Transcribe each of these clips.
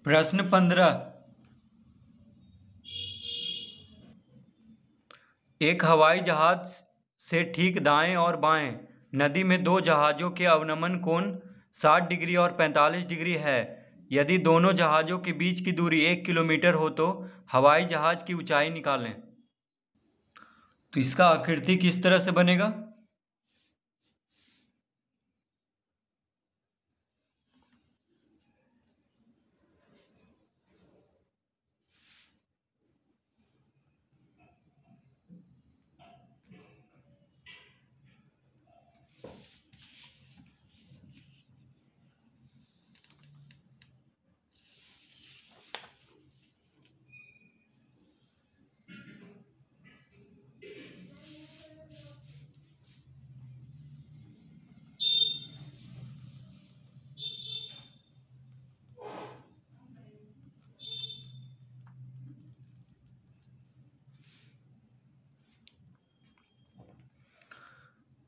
प्रश्न 15। एक हवाई जहाज से ठीक दाएं और बाएं नदी में दो जहाजों के अवनमन कोण 60 डिग्री और 45 डिग्री है। यदि दोनों जहाजों के बीच की दूरी 1 किलोमीटर हो तो हवाई जहाज की ऊंचाई निकालें। तो इसका आकृति किस तरह से बनेगा?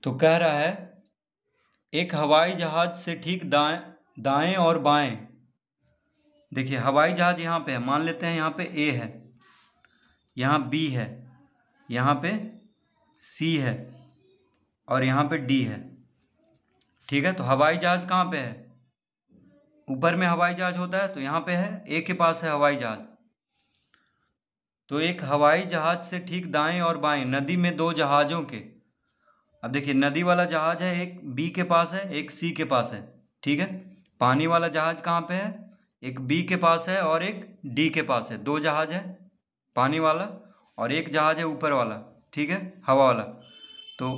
तो कह रहा है एक हवाई जहाज से ठीक दाएं और बाएं। देखिए हवाई जहाज यहाँ पे है, मान लेते हैं यहाँ पे ए है, यहाँ बी है, यहाँ पे सी है और यहाँ पे डी है। ठीक है, तो हवाई जहाज कहाँ पे है? ऊपर में हवाई जहाज होता है, तो यहाँ पे है, ए के पास है हवाई जहाज। तो एक हवाई जहाज से ठीक दाएं और बाएं नदी में दो जहाजों के, अब देखिए नदी वाला जहाज है, एक बी के पास है, एक सी के पास है। ठीक है, पानी वाला जहाज कहाँ पे है? एक बी के पास है और एक डी के पास है। दो जहाज है, पानी वाला और एक जहाज है ऊपर वाला। ठीक है, हवा वाला। तो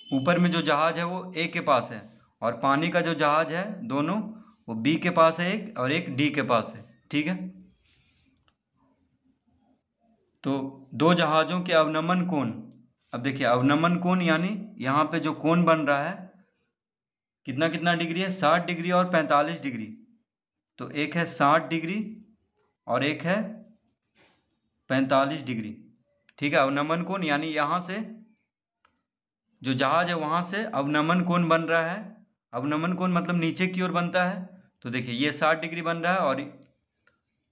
ऊपर में जो जहाज है वो ए के पास है और पानी का जो जहाज है दोनों वो बी के पास है एक और एक डी के पास है। ठीक है, तो दो जहाज़ों के अवनमन कोण, अब देखिए अवनमन कोण यानी यहाँ पे जो कोण बन रहा है कितना कितना डिग्री है? 60 डिग्री और 45 डिग्री। तो एक है 60 डिग्री और एक है 45 डिग्री। ठीक है, अवनमन कोण यानी यहाँ से जो जहाज है वहाँ से अवनमन कोण बन रहा है। अवनमन कोण मतलब नीचे की ओर बनता है। तो देखिए ये 60 डिग्री बन रहा है और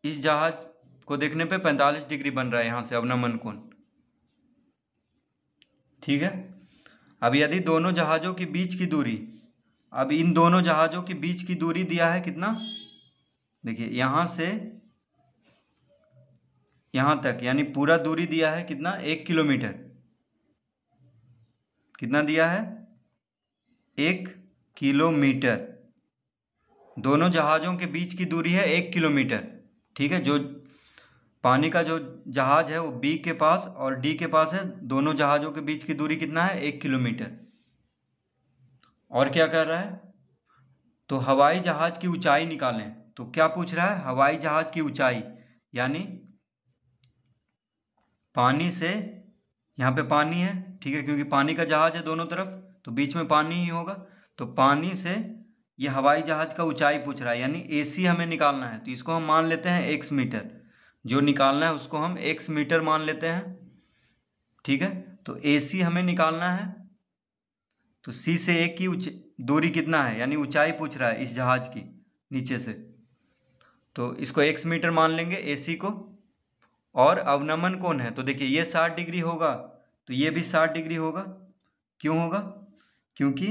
इस जहाज को देखने पे 45 डिग्री बन रहा है यहाँ से अवनमन कोण। ठीक है, अब यदि दोनों जहाज़ों के बीच की दूरी, अब इन दोनों जहाज़ों के बीच की दूरी दिया है कितना? देखिए यहाँ से यहाँ तक यानी पूरा दूरी दिया है कितना? 1 किलोमीटर। कितना दिया है? 1 किलोमीटर। दोनों जहाज़ों के बीच की दूरी है 1 किलोमीटर। ठीक है, जो पानी का जो जहाज है वो बी के पास और डी के पास है। दोनों जहाज़ों के बीच की दूरी कितना है? 1 किलोमीटर। और क्या कर रहा है? तो हवाई जहाज की ऊंचाई निकालें। तो क्या पूछ रहा है? हवाई जहाज की ऊंचाई यानी पानी से, यहाँ पे पानी है, ठीक है, क्योंकि पानी का जहाज है दोनों तरफ तो बीच में पानी ही होगा। तो पानी से ये हवाई जहाज का ऊंचाई पूछ रहा है यानी AC हमें निकालना है। तो इसको हम मान लेते हैं x मीटर। जो निकालना है उसको हम x मीटर मान लेते हैं। ठीक है, तो AC हमें निकालना है। तो C से A की दूरी कितना है यानी ऊंचाई पूछ रहा है इस जहाज की नीचे से। तो इसको x मीटर मान लेंगे AC को। और अवनमन कोण है तो देखिए ये 60 डिग्री होगा तो ये भी 60 डिग्री होगा। क्यों होगा? क्योंकि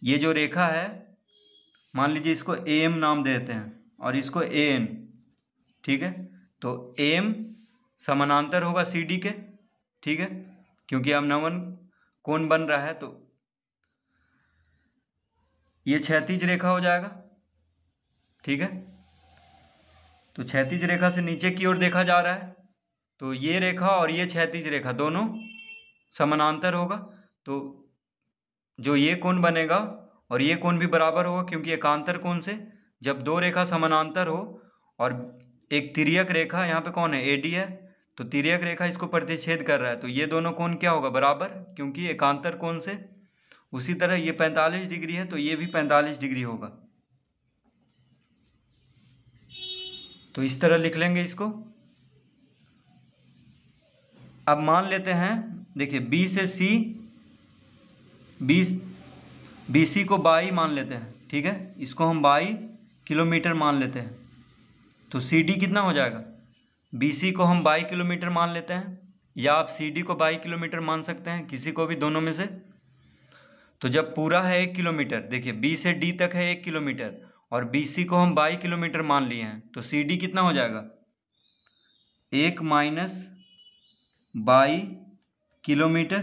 ये जो रेखा है, मान लीजिए इसको AM नाम देते हैं और इसको AN। ठीक है, तो AM समानांतर होगा CD के। ठीक है, क्योंकि अवनमन कोण बन रहा है तो ये क्षैतिज रेखा हो जाएगा। ठीक है, तो क्षैतिज रेखा से नीचे की ओर देखा जा रहा है तो ये रेखा और ये क्षैतिज रेखा दोनों समानांतर होगा। तो जो ये कोण बनेगा और ये कोण भी बराबर होगा, क्योंकि एकांतर कोण से जब दो रेखा समानांतर हो और एक तिर्यक रेखा यहाँ पे कौन है? AD है। तो तिर्यक रेखा इसको प्रतिच्छेद कर रहा है तो ये दोनों कोण क्या होगा? बराबर, क्योंकि एकांतर कोण से। उसी तरह ये 45 डिग्री है तो ये भी 45 डिग्री होगा। तो इस तरह लिख लेंगे इसको। अब मान लेते हैं, देखिए B से C, BC को 22 मान लेते हैं। ठीक है, इसको हम 22 किलोमीटर मान लेते हैं। तो सी डी कितना हो जाएगा, बी सी को हम 22 किलोमीटर मान लेते हैं, या आप सी डी को 22 किलोमीटर मान सकते हैं, किसी को भी, दोनों में से। तो जब पूरा है 1 किलोमीटर, देखिए बी से डी तक है 1 किलोमीटर और बी सी को हम 22 किलोमीटर मान लिए हैं, तो सी डी कितना हो जाएगा, 1 माइनस 22 किलोमीटर,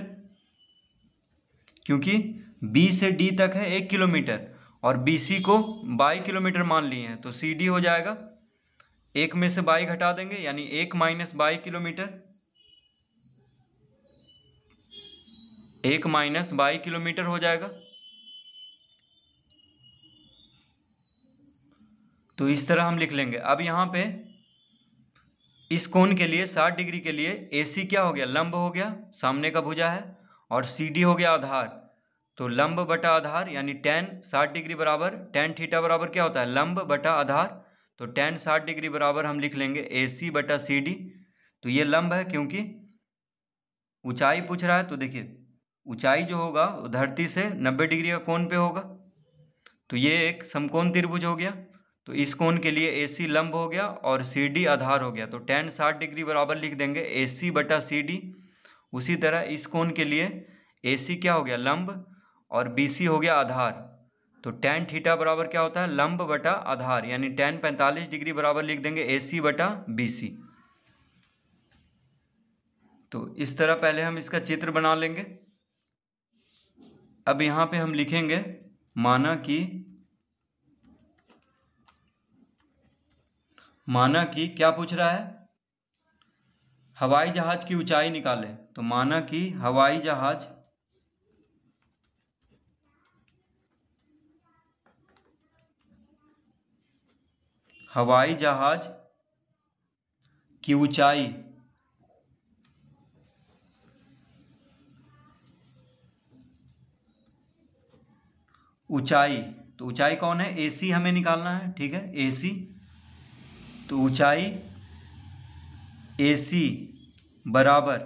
क्योंकि बी से डी तक है 1 किलोमीटर और बी सी को 22 किलोमीटर मान लिए हैं, तो सी डी हो जाएगा, 1 में से 22 घटा देंगे यानी 1 माइनस 22 किलोमीटर, 1 माइनस 22 किलोमीटर हो जाएगा। तो इस तरह हम लिख लेंगे। अब यहाँ पे इस कोण के लिए 60 डिग्री के लिए ए सी क्या हो गया, लंब हो गया, सामने का भुजा है, और सी डी हो गया आधार। तो लंब बटा आधार यानी tan 60 डिग्री बराबर tan थीटा बराबर क्या होता है, लंब बटा आधार। तो tan 60 डिग्री बराबर हम लिख लेंगे ए सी बटा सी डी। तो ये लंब है क्योंकि ऊंचाई पूछ रहा है, तो देखिए ऊंचाई जो होगा वो धरती से 90 डिग्री का कोण पे होगा। तो ये एक समकोण त्रिभुज हो गया। तो इस कोण के लिए ए सी लंब हो गया और सी डी आधार हो गया। तो tan 60 डिग्री बराबर लिख देंगे ए सी बटा सी डी। उसी तरह इस कोण के लिए ए सी क्या हो गया, लंब, और बी सी हो गया आधार। तो tan थीटा बराबर क्या होता है, लंब बटा आधार, यानी tan 45 डिग्री बराबर लिख देंगे ए सी बटा बी सी। तो इस तरह पहले हम इसका चित्र बना लेंगे। अब यहाँ पे हम लिखेंगे माना कि क्या पूछ रहा है, हवाई जहाज की ऊंचाई निकाले। तो माना कि हवाई जहाज की ऊंचाई तो ऊंचाई कौन है, ए सी हमें निकालना है, ठीक है, ए सी। तो ऊंचाई ए सी बराबर,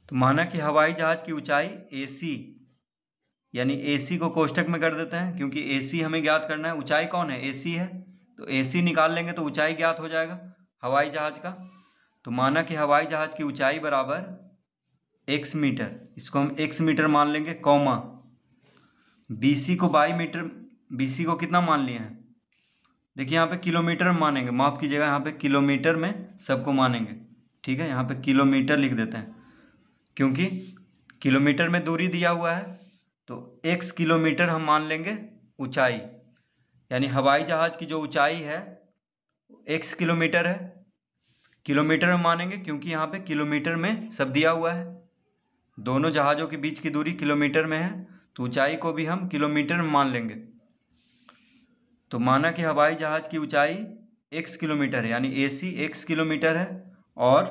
तो माना कि हवाई जहाज की ऊंचाई ए सी, यानी ए सी को कोष्टक में कर देते हैं क्योंकि ए सी हमें ज्ञात करना है। ऊंचाई कौन है, ए सी है, तो ए सी निकाल लेंगे तो ऊंचाई ज्ञात हो जाएगा हवाई जहाज का। तो माना कि हवाई जहाज की ऊंचाई बराबर x मीटर, इसको हम x मीटर मान लेंगे, कौमा बी सी को 22 मीटर, बी सी को कितना मान लिए हैं, देखिए यहाँ पे किलोमीटर में मानेंगे, माफ़ कीजिएगा, यहाँ पे किलोमीटर में सबको मानेंगे, ठीक है। यहाँ पे किलोमीटर लिख देते हैं क्योंकि किलोमीटर में दूरी दिया हुआ है। तो x किलोमीटर हम मान लेंगे ऊंचाई, यानी हवाई जहाज की जो ऊंचाई है x किलोमीटर है। किलोमीटर में मानेंगे क्योंकि यहाँ पे किलोमीटर में सब दिया हुआ है, दोनों जहाज़ों के बीच की दूरी किलोमीटर में है, तो ऊंचाई को भी हम किलोमीटर में मान लेंगे। तो माना कि हवाई जहाज की ऊंचाई x किलोमीटर है, यानी ए सी x किलोमीटर है, और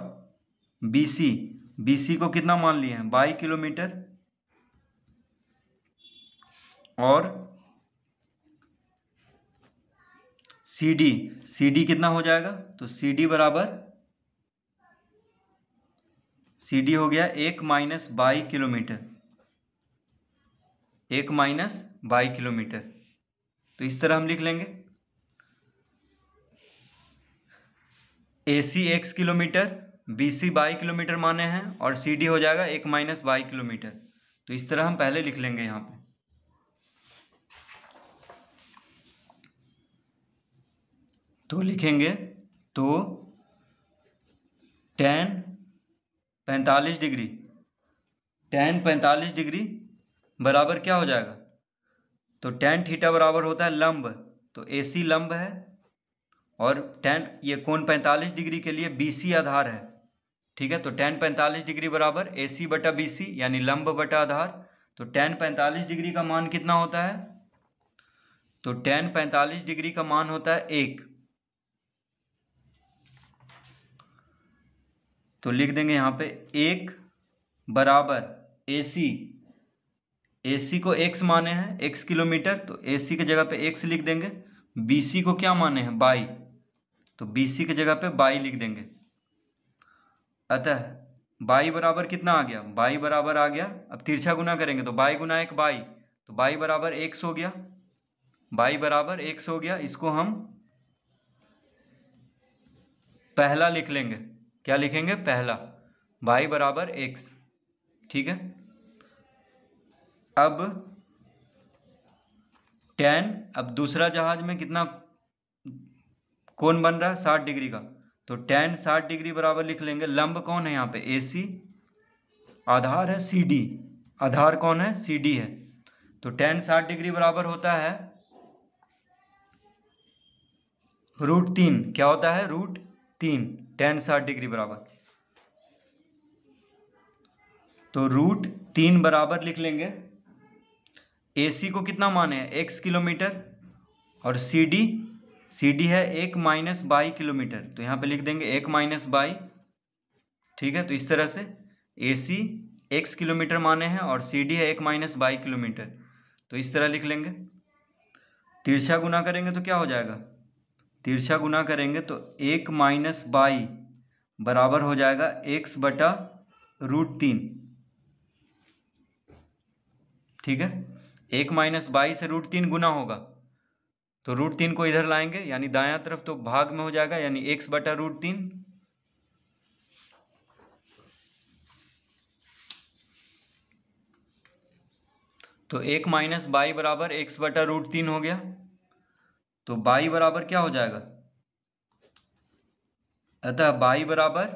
बी सी को कितना मान लिए हैं, 22 किलोमीटर, और सी डी कितना हो जाएगा, तो सी डी बराबर, सी डी हो गया 1 माइनस 22 किलोमीटर, 1 माइनस 22 किलोमीटर। तो इस तरह हम लिख लेंगे A C x kilometre, B C 22 kilometre माने हैं, और सी डी हो जाएगा 1 माइनस 22 किलोमीटर। तो इस तरह हम पहले लिख लेंगे यहाँ पे। तो लिखेंगे तो tan 45 डिग्री बराबर क्या हो जाएगा, तो tan थीटा बराबर होता है लंब, तो ए सी लंब है, और tan ये कोण 45 डिग्री के लिए बी सी आधार है, ठीक है। तो tan 45 डिग्री बराबर ए सी बटा बी सी, यानी लंब बटा आधार। तो tan 45 डिग्री का मान कितना होता है, तो tan 45 डिग्री का मान होता है 1। तो लिख देंगे यहाँ पे 1 बराबर ए सी को x माने हैं, x किलोमीटर, तो ए सी की जगह पे x लिख देंगे। बी सी को क्या माने हैं, 22, तो बी सी की जगह पे 22 लिख देंगे। अतः 22 बराबर कितना आ गया, 22 बराबर आ गया, अब तिरछा गुना करेंगे तो 22 गुना 1 22, तो 22 बराबर 100 हो गया, 22 बराबर 100 हो गया। इसको हम पहला लिख लेंगे। क्या लिखेंगे? पहला, y बराबर x। ठीक है, अब tan, अब दूसरा जहाज में कितना कोण बन रहा है? 60 डिग्री का, तो tan 60 डिग्री बराबर लिख लेंगे, लंब कौन है यहाँ पे? AC, आधार है CD, आधार कौन है? CD है। तो tan 60 डिग्री बराबर होता है √3। क्या होता है? √3 tan 60 डिग्री बराबर, तो √3 बराबर लिख लेंगे। AC को कितना माने हैं? x किलोमीटर, और CD है 1 माइनस 22 किलोमीटर, तो यहाँ पे लिख देंगे 1 माइनस 22। ठीक है, तो इस तरह से AC x किलोमीटर माने हैं और CD है 1 माइनस 22 किलोमीटर, तो इस तरह लिख लेंगे। तिरछा गुना करेंगे तो क्या हो जाएगा? तिरछा गुना करेंगे तो 1 माइनस 22 बराबर हो जाएगा x बटा √3। ठीक है, 1 माइनस 22 से √3 गुना होगा, तो √3 को इधर लाएंगे यानी दायां तरफ, तो भाग में हो जाएगा यानी x बटा √3। तो 1 माइनस 22 बराबर x बटा √3 हो गया, तो 22 बराबर क्या हो जाएगा? अतः 22 बराबर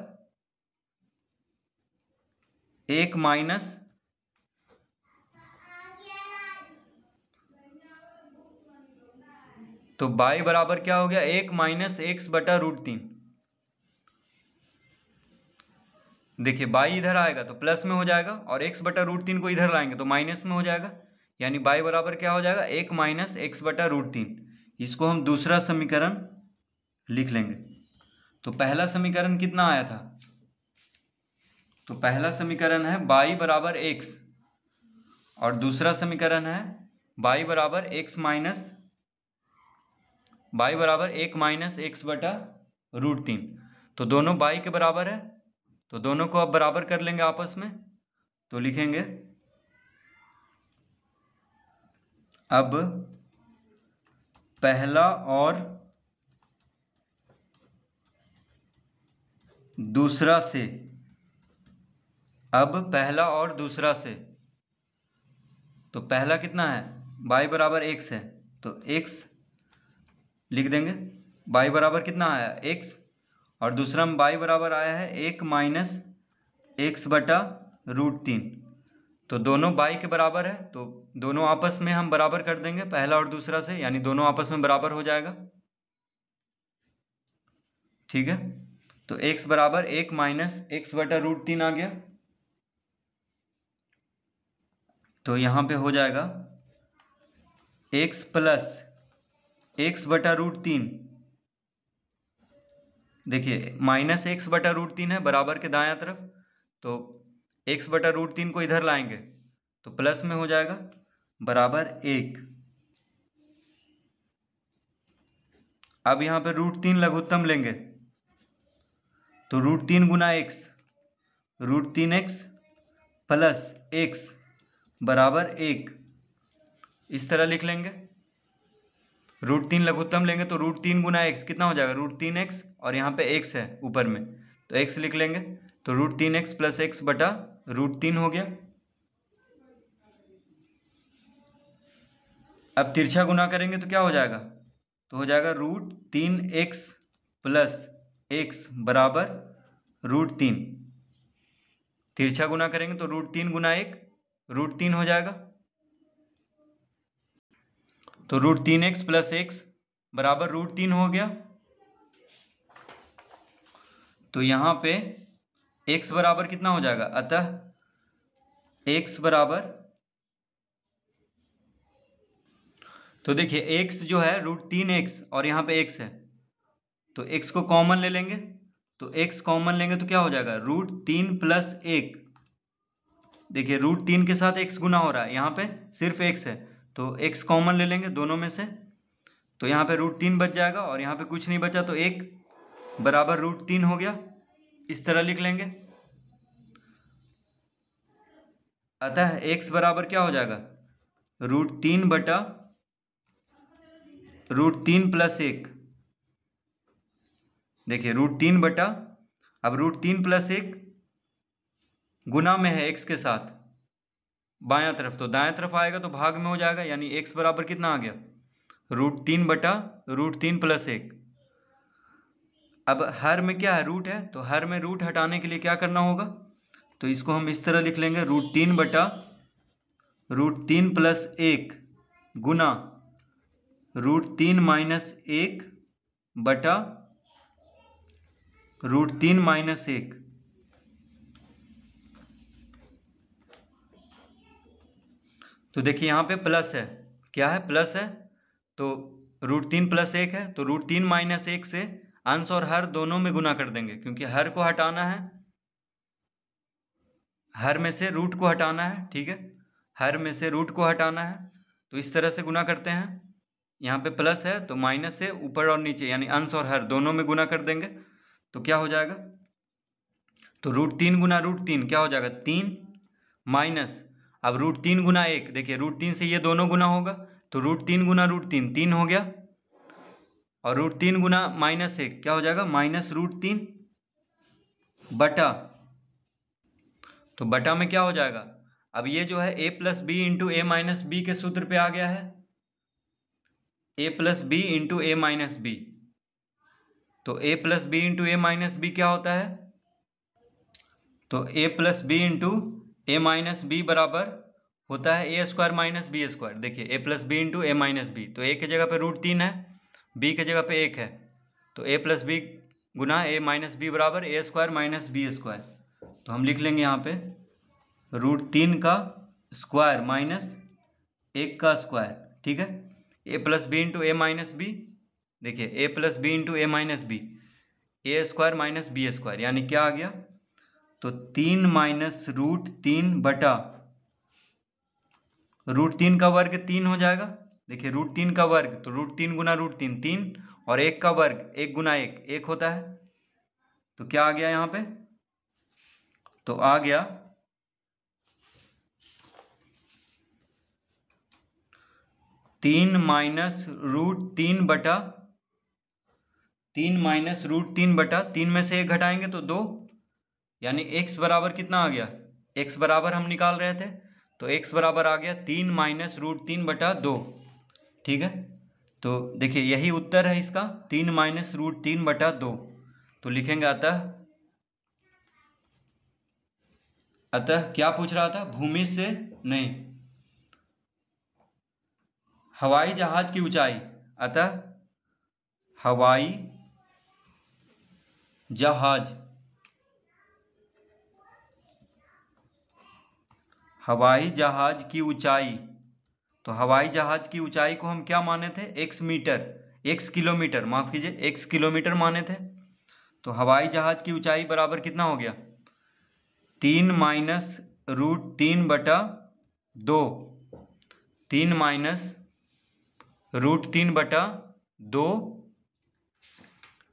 1 माइनस, तो 22 बराबर क्या हो गया? 1 माइनस x बटा √3। देखिए 22 इधर आएगा तो प्लस में हो जाएगा, और x बटा √3 को इधर लाएंगे तो माइनस में हो जाएगा, यानी 22 बराबर क्या हो जाएगा? 1 माइनस x बटा √3। इसको हम दूसरा समीकरण लिख लेंगे। तो पहला समीकरण कितना आया था? तो पहला समीकरण है y बराबर x, और दूसरा समीकरण है y बराबर 1 माइनस x बटा √3। तो दोनों y के बराबर है, तो दोनों को अब बराबर कर लेंगे आपस में, तो लिखेंगे अब पहला और दूसरा से, अब पहला और दूसरा से, तो पहला कितना है? y बराबर x है, तो x लिख देंगे। y बराबर कितना आया? x, और दूसरा में y बराबर आया है 1 माइनस x बटा √3। तो दोनों y के बराबर है, तो दोनों आपस में हम बराबर कर देंगे पहला और दूसरा से, यानी दोनों आपस में बराबर हो जाएगा। ठीक है, तो x बराबर 1 माइनस x बटा √3 आ गया, तो यहाँ पे हो जाएगा x प्लस x बटा √3। देखिए माइनस x बटा √3 है बराबर के दायां तरफ, तो x बटा √3 को इधर लाएंगे तो प्लस में हो जाएगा बराबर 1। अब यहाँ पे √3 लघुत्तम लेंगे, तो √3 गुना x, √3x प्लस x बराबर 1, इस तरह लिख लेंगे। √3 लघुत्तम लेंगे तो √3 गुना x कितना हो जाएगा? √3x, और यहाँ पे x है ऊपर में, तो x लिख लेंगे, तो √3x प्लस x बटा √3 हो गया। अब तिरछा गुना करेंगे तो क्या हो जाएगा? तो हो जाएगा √3x प्लस x बराबर √3। तिरछा गुना करेंगे तो √3 गुना 1 √3 हो जाएगा, तो √3x प्लस x बराबर √3 हो गया। तो यहाँ पे x बराबर कितना हो जाएगा? अतः x बराबर, तो देखिए x जो है √3x और यहाँ पे x है, तो x को कॉमन ले लेंगे, तो x कॉमन लेंगे तो क्या हो जाएगा? √3 प्लस 1। देखिए √3 के साथ x गुना हो रहा है, यहाँ पे सिर्फ x है, तो x कॉमन ले लेंगे दोनों में से, तो यहाँ पे √3 बच जाएगा, और यहाँ पे कुछ नहीं बचा, तो 1 बराबर √3 हो गया। इस तरह लिख लेंगे। अतः x बराबर क्या हो जाएगा? √3 बटा √3 प्लस 1, देखिए √3 बटा, अब √3 + 1 गुना में है x के साथ बायां तरफ, तो दाएं तरफ आएगा तो भाग में हो जाएगा, यानी x बराबर कितना आ गया, √3 बटा √3 + 1। अब हर में क्या है, रूट है, तो हर में रूट हटाने के लिए क्या करना होगा, तो इसको हम इस तरह लिख लेंगे, √3 बटा √3 + 1 गुना √3 - 1 बटा √3 - 1। तो देखिए यहाँ पे प्लस है, क्या है, प्लस है, तो √3 + 1 है, तो √3 - 1 से अंश और हर दोनों में गुना कर देंगे, क्योंकि हर को हटाना है, हर में से रूट को हटाना है, ठीक है, हर में से रूट को हटाना है, तो इस तरह से गुना करते हैं। यहाँ पे प्लस है तो माइनस से ऊपर और नीचे यानी अंश और हर दोनों में गुना कर देंगे, तो क्या हो जाएगा, तो √3 गुना √3 क्या हो जाएगा, 3 माइनस, अब √3 गुना 1, देखिए √3 से ये दोनों गुना होगा, तो √3 गुना √3 3 हो गया, और √3 गुना -1 क्या हो जाएगा, -√3 बटा, तो बटा में क्या हो जाएगा, अब ये जो है a + b × a - b के सूत्र पे आ गया है, a + b × a - b, तो a + b × a - b क्या होता है, तो a + b × a - b बराबर होता है a² - b²। देखिए a + b × a - b, तो a की जगह पे √3 है, b की जगह पे 1 है, तो a + b Guna a - b बराबर a² - b²। तो हम लिख लेंगे यहाँ पे √3 का स्क्वायर माइनस 1 का स्क्वायर, ठीक है, a + b × a - b, देखिए a + b × a - b a² - b², यानी क्या आ गया, तो 3 - √3 बटा √3 का वर्ग 3 हो जाएगा, देखिए √3 का वर्ग, तो √3 गुना √3 3, और 1 का वर्ग 1 गुना 1 1 होता है, तो क्या आ गया यहाँ पे, तो आ गया 3 - √3 बटा 3 - √3 बटा 3 में से 1 घटाएंगे तो 2, यानी x बराबर कितना आ गया, x बराबर हम निकाल रहे थे, तो x बराबर आ गया 3 - √3 बटा 2, ठीक है, तो देखिए यही उत्तर है इसका, 3 - √3 बटा 2, तो लिखेंगे अतः क्या पूछ रहा था, भूमि से नहीं, हवाई जहाज की ऊंचाई, अतः हवाई जहाज की ऊंचाई, तो हवाई जहाज की ऊंचाई को हम क्या माने थे, x किलोमीटर, माफ कीजिए x किलोमीटर माने थे, तो हवाई जहाज की ऊंचाई बराबर कितना हो गया, 3 - √3 बटा 2, 3 - √3 बटा 2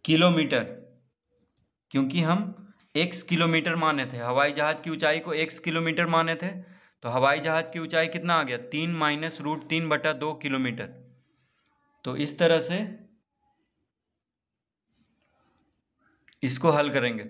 किलोमीटर, क्योंकि हम x किलोमीटर माने थे, हवाई जहाज की ऊंचाई को x किलोमीटर माने थे, तो हवाई जहाज की ऊंचाई कितना आ गया, 3 - √3 बटा 2 किलोमीटर। तो इस तरह से इसको हल करेंगे।